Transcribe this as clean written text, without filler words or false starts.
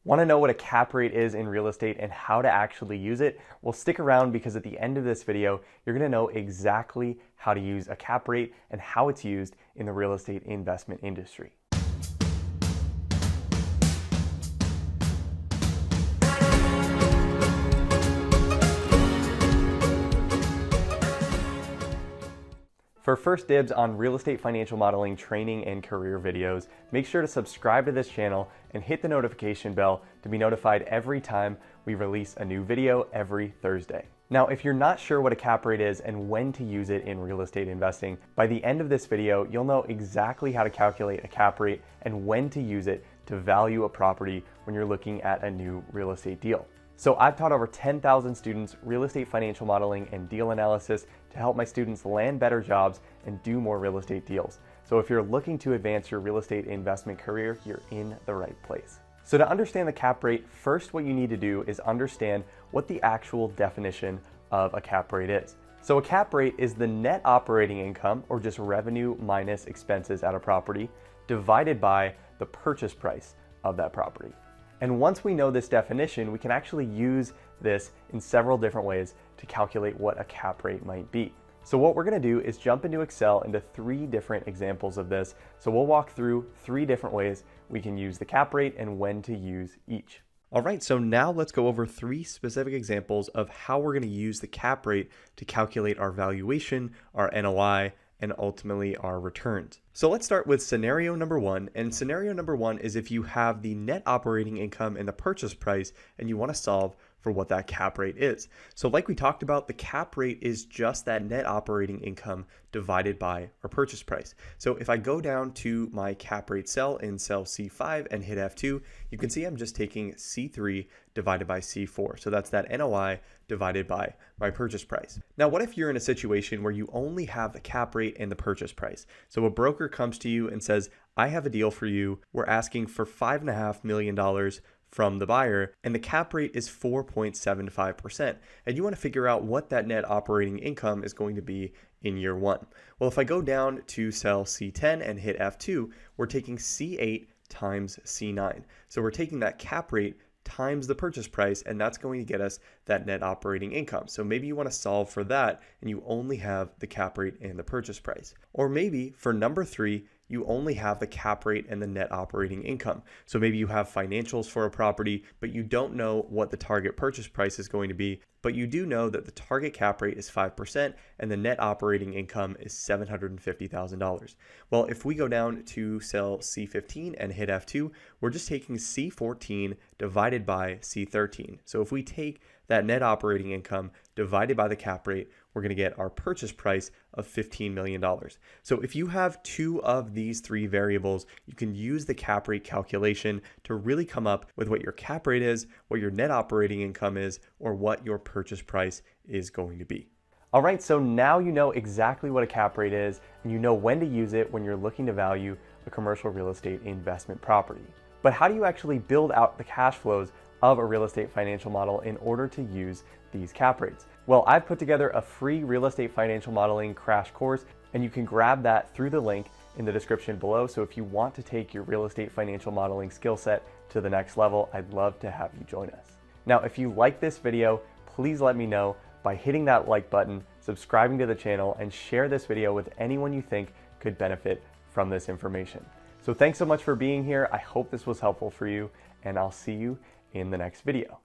Want to know what a cap rate is in real estate and how to actually use it? Well, stick around because at the end of this video, you're going to know exactly how to use a cap rate and how it's used in the real estate investment industry. For first dibs on real estate financial modeling training and career videos, make sure to subscribe to this channel and hit the notification bell to be notified every time we release a new video every Thursday. Now, if you're not sure what a cap rate is and when to use it in real estate investing, by the end of this video, you'll know exactly how to calculate a cap rate and when to use it to value a property when you're looking at a new real estate deal. So I've taught over 10,000 students real estate financial modeling and deal analysis to help my students land better jobs and do more real estate deals. So if you're looking to advance your real estate investment career, you're in the right place. So to understand the cap rate, first what you need to do is understand what the actual definition of a cap rate is. So a cap rate is the net operating income, or just revenue minus expenses at a property, divided by the purchase price of that property. And once we know this definition, we can actually use this in several different ways to calculate what a cap rate might be. So what we're going to do is jump into Excel into 3 different examples of this. So we'll walk through 3 different ways we can use the cap rate and when to use each. All right, so now let's go over 3 specific examples of how we're going to use the cap rate to calculate our valuation, our NOI, and ultimately our returns. So let's start with scenario number 1. And scenario number 1 is if you have the net operating income and the purchase price and you want to solve for what that cap rate is. So like we talked about, the cap rate is just that net operating income divided by our purchase price. So if I go down to my cap rate cell in cell C5 and hit F2, you can see I'm just taking C3 divided by C4. So that's that NOI divided by my purchase price. Now, what if you're in a situation where you only have the cap rate and the purchase price? So a broker comes to you and says, I have a deal for you. We're asking for $5.5 million from the buyer, and the cap rate is 4.75%. And you want to figure out what that net operating income is going to be in year 1. Well, if I go down to cell C10 and hit F2, we're taking C8 times C9. So we're taking that cap rate times the purchase price, and that's going to get us that net operating income. So maybe you want to solve for that and you only have the cap rate and the purchase price. Or maybe for number 3, you only have the cap rate and the net operating income. So maybe you have financials for a property, but you don't know what the target purchase price is going to be, but you do know that the target cap rate is 5% and the net operating income is $750,000. Well, if we go down to cell C15 and hit F2, we're just taking C14 divided by C13. So if we take that net operating income divided by the cap rate, we're going to get our purchase price of $15 million. So if you have 2 of these 3 variables, you can use the cap rate calculation to really come up with what your cap rate is, what your net operating income is, or what your purchase price is going to be. All right, so now you know exactly what a cap rate is, and you know when to use it when you're looking to value a commercial real estate investment property. But how do you actually build out the cash flows of a real estate financial model in order to use these cap rates? Well, I've put together a free real estate financial modeling crash course, and you can grab that through the link in the description below. So if you want to take your real estate financial modeling skill set to the next level, I'd love to have you join us. Now, if you like this video, please let me know by hitting that like button, subscribing to the channel, and share this video with anyone you think could benefit from this information. So thanks so much for being here. I hope this was helpful for you, and I'll see you in the next video.